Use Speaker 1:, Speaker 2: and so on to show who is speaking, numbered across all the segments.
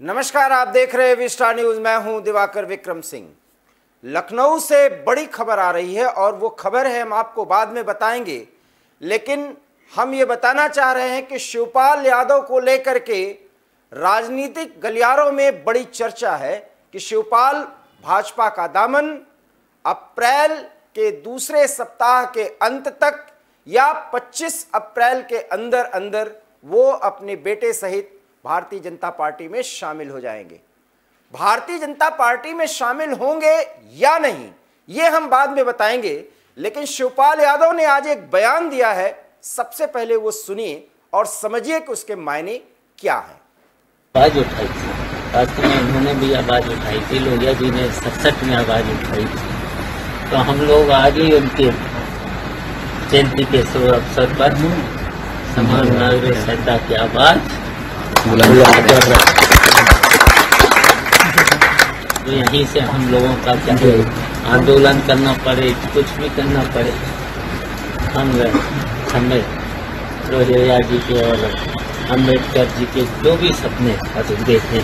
Speaker 1: नमस्कार, आप देख रहे हैं विस्टार न्यूज। मैं हूं दिवाकर विक्रम सिंह। लखनऊ से बड़ी खबर आ रही है और वो खबर है हम आपको बाद में बताएंगे, लेकिन हम ये बताना चाह रहे हैं कि शिवपाल यादव को लेकर के राजनीतिक गलियारों में बड़ी चर्चा है कि शिवपाल भाजपा का दामन अप्रैल के दूसरे सप्ताह के अंत तक या 25 अप्रैल के अंदर अंदर वो अपने बेटे सहित भारतीय जनता पार्टी में शामिल हो जाएंगे। भारतीय जनता पार्टी में शामिल होंगे या नहीं ये हम बाद में बताएंगे, लेकिन शिवपाल यादव ने आज एक बयान दिया है। सबसे पहले वो सुनिए और समझिए कि उसके मायने क्या है।
Speaker 2: आवाज उठाई थी, वास्तव में उन्होंने भी आवाज उठाई थी, लोहिया जी ने 67 में आवाज उठाई थी। तो हम लोग आज ही उनके जयंती के शुभ अवसर पर समान नागरिक संहिता की आवाज तो यहीं से हम लोगों का चाहे आंदोलन करना पड़े, कुछ भी करना पड़े, हमें लोहिया जी के और अम्बेडकर जी के जो भी सपने अधूरे थे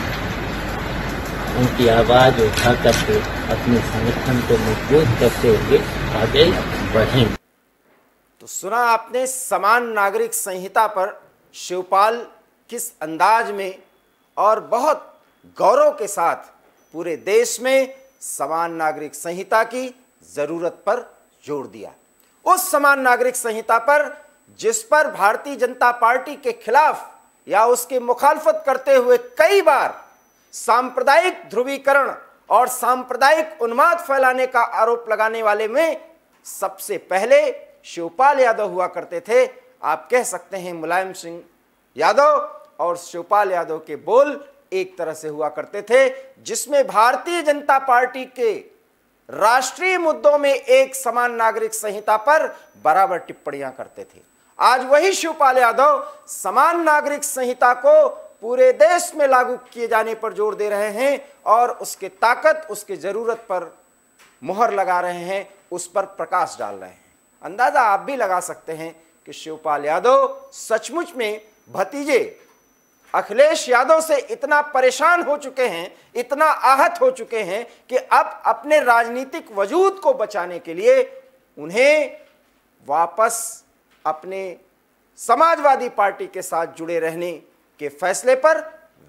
Speaker 2: उनकी आवाज उठा करके अपने संगठन को मजबूत करते हुए आगे बढ़ें।
Speaker 1: तो सुना आपने समान नागरिक संहिता पर शिवपाल किस अंदाज में और बहुत गौरव के साथ पूरे देश में समान नागरिक संहिता की जरूरत पर जोर दिया। उस समान नागरिक संहिता पर जिस पर भारतीय जनता पार्टी के खिलाफ या उसकी मुखालफत करते हुए कई बार सांप्रदायिक ध्रुवीकरण और सांप्रदायिक उन्माद फैलाने का आरोप लगाने वाले में सबसे पहले शिवपाल यादव हुआ करते थे। आप कह सकते हैं मुलायम सिंह यादव और शिवपाल यादव के बोल एक तरह से हुआ करते थे, जिसमें भारतीय जनता पार्टी के राष्ट्रीय मुद्दों में एक समान नागरिक संहिता पर बराबर टिप्पणियां करते थे। आज वही शिवपाल यादव समान नागरिक संहिता को पूरे देश में लागू किए जाने पर जोर दे रहे हैं और उसके ताकत, उसकी जरूरत पर मुहर लगा रहे हैं, उस पर प्रकाश डाल रहे हैं। अंदाजा आप भी लगा सकते हैं कि शिवपाल यादव सचमुच में भतीजे अखिलेश यादव से इतना परेशान हो चुके हैं, इतना आहत हो चुके हैं कि अब अपने राजनीतिक वजूद को बचाने के लिए उन्हें वापस अपने समाजवादी पार्टी के साथ जुड़े रहने के फैसले पर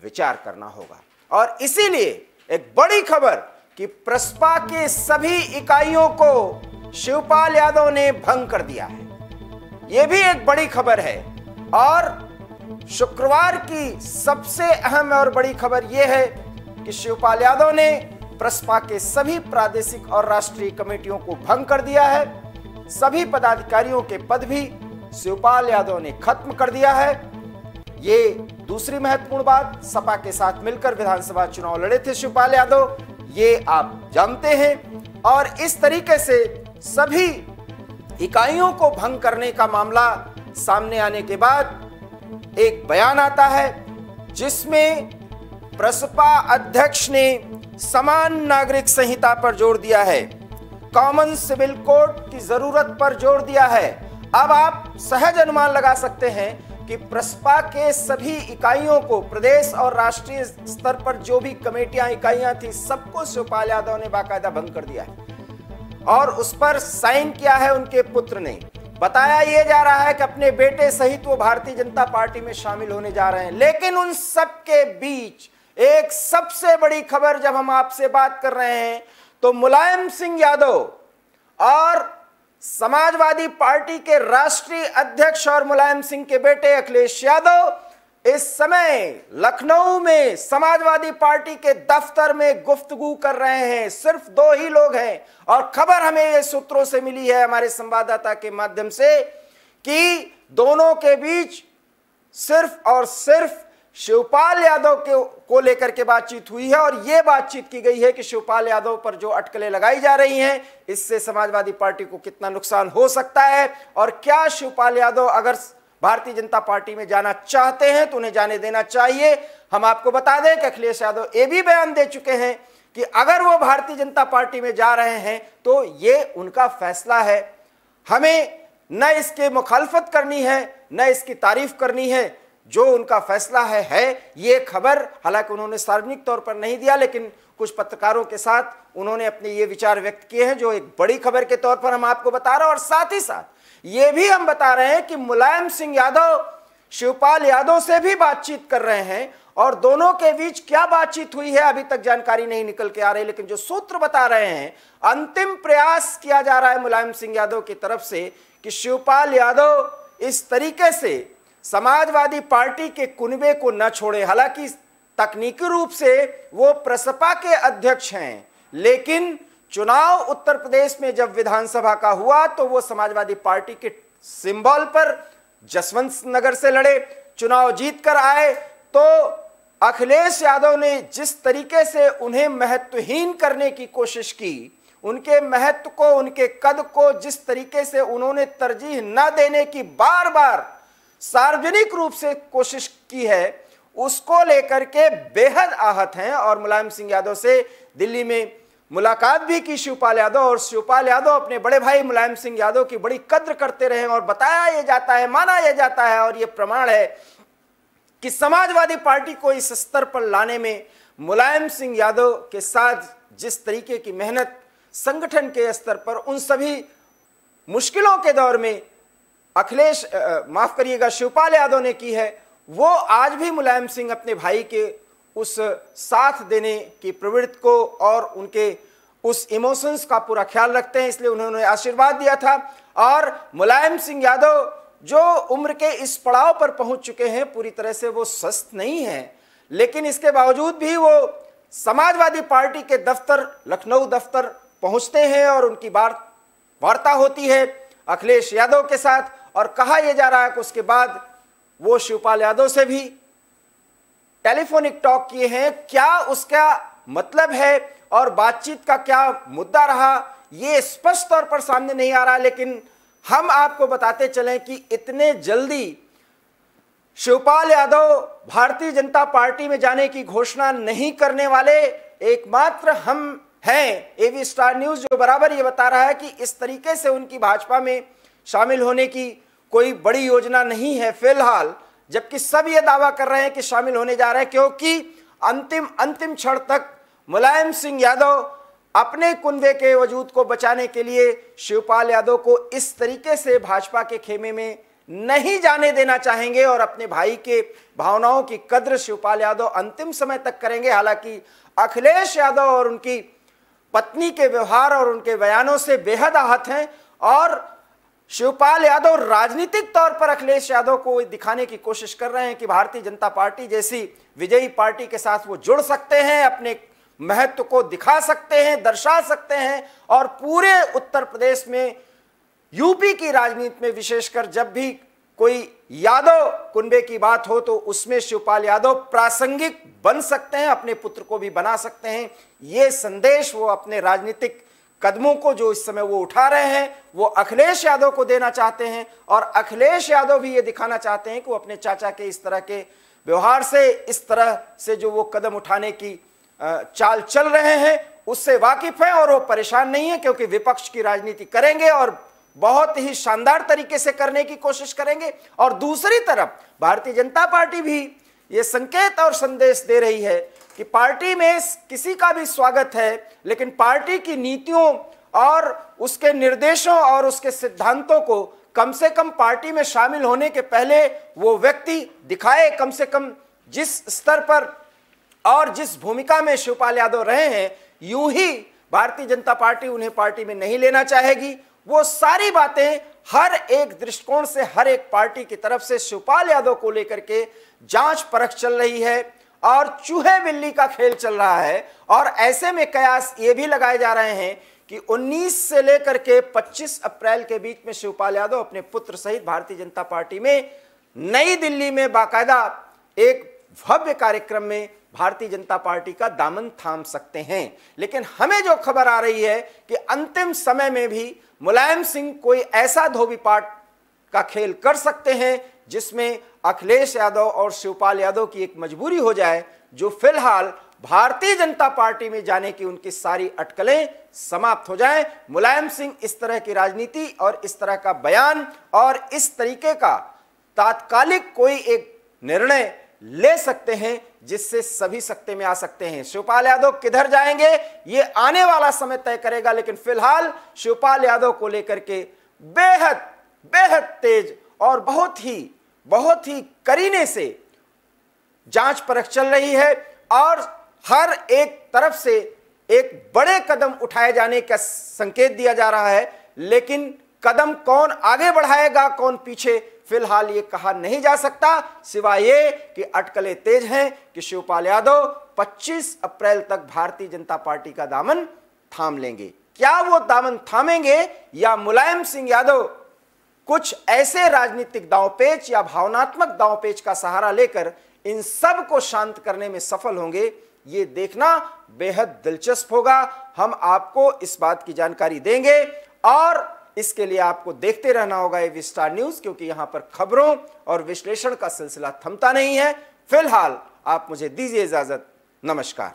Speaker 1: विचार करना होगा। और इसीलिए एक बड़ी खबर कि प्रसपा के सभी इकाइयों को शिवपाल यादव ने भंग कर दिया है, यह भी एक बड़ी खबर है। और शुक्रवार की सबसे अहम और बड़ी खबर यह है कि शिवपाल यादव ने प्रसपा के सभी प्रादेशिक और राष्ट्रीय कमेटियों को भंग कर दिया है। सभी पदाधिकारियों के पद भी शिवपाल यादव ने खत्म कर दिया है। ये दूसरी महत्वपूर्ण बात, सपा के साथ मिलकर विधानसभा चुनाव लड़े थे शिवपाल यादव, ये आप जानते हैं। और इस तरीके से सभी इकाइयों को भंग करने का मामला सामने आने के बाद एक बयान आता है जिसमें प्रसपा अध्यक्ष ने समान नागरिक संहिता पर जोर दिया है, कॉमन सिविल कोड की जरूरत पर जोर दिया है। अब आप सहज अनुमान लगा सकते हैं कि प्रसपा के सभी इकाइयों को प्रदेश और राष्ट्रीय स्तर पर जो भी कमेटियां, इकाइयां थी, सबको शिवपाल यादव ने बाकायदा भंग कर दिया है और उस पर साइन किया है उनके पुत्र ने। बताया यह जा रहा है कि अपने बेटे सहित वो भारतीय जनता पार्टी में शामिल होने जा रहे हैं। लेकिन उन सब के बीच एक सबसे बड़ी खबर जब हम आपसे बात कर रहे हैं तो मुलायम सिंह यादव और समाजवादी पार्टी के राष्ट्रीय अध्यक्ष और मुलायम सिंह के बेटे अखिलेश यादव इस समय लखनऊ में समाजवादी पार्टी के दफ्तर में गुफ्तगू कर रहे हैं। सिर्फ दो ही लोग हैं और खबर हमें ये सूत्रों से मिली है हमारे संवाददाता के माध्यम से कि दोनों के बीच सिर्फ और सिर्फ शिवपाल यादव को लेकर के बातचीत हुई है। और यह बातचीत की गई है कि शिवपाल यादव पर जो अटकलें लगाई जा रही हैं, इससे समाजवादी पार्टी को कितना नुकसान हो सकता है और क्या शिवपाल यादव अगर भारतीय जनता पार्टी में जाना चाहते हैं तो उन्हें जाने देना चाहिए। हम आपको बता दें कि अखिलेश यादव ये भी बयान दे चुके हैं कि अगर वो भारतीय जनता पार्टी में जा रहे हैं तो ये उनका फैसला है, हमें न इसके मुखालफत करनी है न इसकी तारीफ करनी है। जो उनका फैसला है। ये खबर हालांकि उन्होंने सार्वजनिक तौर पर नहीं दिया, लेकिन कुछ पत्रकारों के साथ उन्होंने अपने ये विचार व्यक्त किए हैं, जो एक बड़ी खबर के तौर पर हम आपको बता रहे हैं। और साथ ही साथ ये भी हम बता रहे हैं कि मुलायम सिंह यादव शिवपाल यादव से भी बातचीत कर रहे हैं, और दोनों के बीच क्या बातचीत हुई है अभी तक जानकारी नहीं निकल के आ रही, लेकिन जो सूत्र बता रहे हैं, अंतिम प्रयास किया जा रहा है मुलायम सिंह यादव की तरफ से कि शिवपाल यादव इस तरीके से समाजवादी पार्टी के कुनबे को न छोड़े। हालांकि तकनीकी रूप से वो प्रसपा के अध्यक्ष हैं, लेकिन चुनाव उत्तर प्रदेश में जब विधानसभा का हुआ तो वो समाजवादी पार्टी के सिंबल पर जसवंत नगर से लड़े, चुनाव जीत कर आए। तो अखिलेश यादव ने जिस तरीके से उन्हें महत्वहीन करने की कोशिश की, उनके महत्व को, उनके कद को जिस तरीके से उन्होंने तरजीह न देने की बार बार सार्वजनिक रूप से कोशिश की है, उसको लेकर के बेहद आहत हैं। और मुलायम सिंह यादव से दिल्ली में मुलाकात भी की शिवपाल यादव, और शिवपाल यादव अपने बड़े भाई मुलायम सिंह यादव की बड़ी कद्र करते रहे, और बताया यह जाता है, माना यह जाता है, और यह प्रमाण है कि समाजवादी पार्टी को इस स्तर पर लाने में मुलायम सिंह यादव के साथ जिस तरीके की मेहनत संगठन के स्तर पर उन सभी मुश्किलों के दौर में शिवपाल यादव ने की है, वो आज भी मुलायम सिंह अपने भाई के उस साथ देने की प्रवृत्ति को और उनके उस इमोशंस का पूरा ख्याल रखते हैं। इसलिए उन्होंने आशीर्वाद दिया था। और मुलायम सिंह यादव जो उम्र के इस पड़ाव पर पहुंच चुके हैं, पूरी तरह से वो स्वस्थ नहीं है, लेकिन इसके बावजूद भी वो समाजवादी पार्टी के दफ्तर, लखनऊ दफ्तर पहुंचते हैं और उनकी वार्ता होती है अखिलेश यादव के साथ। और कहा यह जा रहा है कि उसके बाद वो शिवपाल यादव से भी टेलीफोनिक टॉक किए हैं। क्या उसका मतलब है और बातचीत का क्या मुद्दा रहा, ये स्पष्ट तौर पर सामने नहीं आ रहा, लेकिन हम आपको बताते चलें कि इतने जल्दी शिवपाल यादव भारतीय जनता पार्टी में जाने की घोषणा नहीं करने वाले एकमात्र हम हैं। एवी स्टार न्यूज जो बराबर ये बता रहा है कि इस तरीके से उनकी भाजपा में शामिल होने की कोई बड़ी योजना नहीं है फिलहाल, जबकि सब ये दावा कर रहे हैं कि शामिल होने जा रहे हैं, क्योंकि अंतिम क्षण तक मुलायम सिंह यादव अपने कुनबे के वजूद को बचाने के लिए शिवपाल यादव को इस तरीके से भाजपा के खेमे में नहीं जाने देना चाहेंगे, और अपने भाई के भावनाओं की कद्र शिवपाल यादव अंतिम समय तक करेंगे। हालांकि अखिलेश यादव और उनकी पत्नी के व्यवहार और उनके बयानों से बेहद आहत हैं, और शिवपाल यादव राजनीतिक तौर पर अखिलेश यादव को दिखाने की कोशिश कर रहे हैं कि भारतीय जनता पार्टी जैसी विजयी पार्टी के साथ वो जुड़ सकते हैं, अपने महत्व को दिखा सकते हैं, दर्शा सकते हैं, और पूरे उत्तर प्रदेश में, यूपी की राजनीति में विशेषकर जब भी कोई यादव कुनबे की बात हो तो उसमें शिवपाल यादव प्रासंगिक बन सकते हैं, अपने पुत्र को भी बना सकते हैं। ये संदेश वो अपने राजनीतिक कदमों को जो इस समय वो उठा रहे हैं वो अखिलेश यादव को देना चाहते हैं, और अखिलेश यादव भी ये दिखाना चाहते हैं कि वो अपने चाचा के इस तरह के व्यवहार से, इस तरह से जो वो कदम उठाने की चाल चल रहे हैं उससे वाकिफ है, और वो परेशान नहीं है, क्योंकि विपक्ष की राजनीति करेंगे और बहुत ही शानदार तरीके से करने की कोशिश करेंगे। और दूसरी तरफ भारतीय जनता पार्टी भी ये संकेत और संदेश दे रही है कि पार्टी में किसी का भी स्वागत है, लेकिन पार्टी की नीतियों और उसके निर्देशों और उसके सिद्धांतों को कम से कम पार्टी में शामिल होने के पहले वो व्यक्ति दिखाए। कम से कम जिस स्तर पर और जिस भूमिका में शिवपाल यादव रहे हैं, यूं ही भारतीय जनता पार्टी उन्हें पार्टी में नहीं लेना चाहेगी। वो सारी बातें हर एक दृष्टिकोण से, हर एक पार्टी की तरफ से शिवपाल यादव को लेकर के जांच परख चल रही है, और चूहे बिल्ली का खेल चल रहा है। और ऐसे में कयास ये भी लगाए जा रहे हैं कि 19 से लेकर के 25 अप्रैल के बीच में शिवपाल यादव अपने पुत्र सहित भारतीय जनता पार्टी में नई दिल्ली में बाकायदा एक भव्य कार्यक्रम में भारतीय जनता पार्टी का दामन थाम सकते हैं। लेकिन हमें जो खबर आ रही है कि अंतिम समय में भी मुलायम सिंह कोई ऐसा धोबीपाट का खेल कर सकते हैं जिसमें अखिलेश यादव और शिवपाल यादव की एक मजबूरी हो जाए, जो फिलहाल भारतीय जनता पार्टी में जाने की उनकी सारी अटकलें समाप्त हो जाएं। मुलायम सिंह इस तरह की राजनीति और इस तरह का बयान और इस तरीके का तात्कालिक कोई एक निर्णय ले सकते हैं जिससे सभी सत्ते में आ सकते हैं। शिवपाल यादव किधर जाएंगे ये आने वाला समय तय करेगा, लेकिन फिलहाल शिवपाल यादव को लेकर के बेहद बेहद तेज और बहुत ही करीने से जांच परख चल रही है और हर एक तरफ से एक बड़े कदम उठाए जाने का संकेत दिया जा रहा है, लेकिन कदम कौन आगे बढ़ाएगा कौन पीछे, फिलहाल ये कहा नहीं जा सकता, सिवाय ये कि अटकलें तेज हैं कि शिवपाल यादव 25 अप्रैल तक भारतीय जनता पार्टी का दामन थाम लेंगे। क्या वो दामन थामेंगे या मुलायम सिंह यादव कुछ ऐसे राजनीतिक दांवपेच या भावनात्मक दांवपेच का सहारा लेकर इन सब को शांत करने में सफल होंगे, ये देखना बेहद दिलचस्प होगा। हम आपको इस बात की जानकारी देंगे और इसके लिए आपको देखते रहना होगा ए विस्टार न्यूज, क्योंकि यहां पर खबरों और विश्लेषण का सिलसिला थमता नहीं है। फिलहाल आप मुझे दीजिए इजाजत, नमस्कार।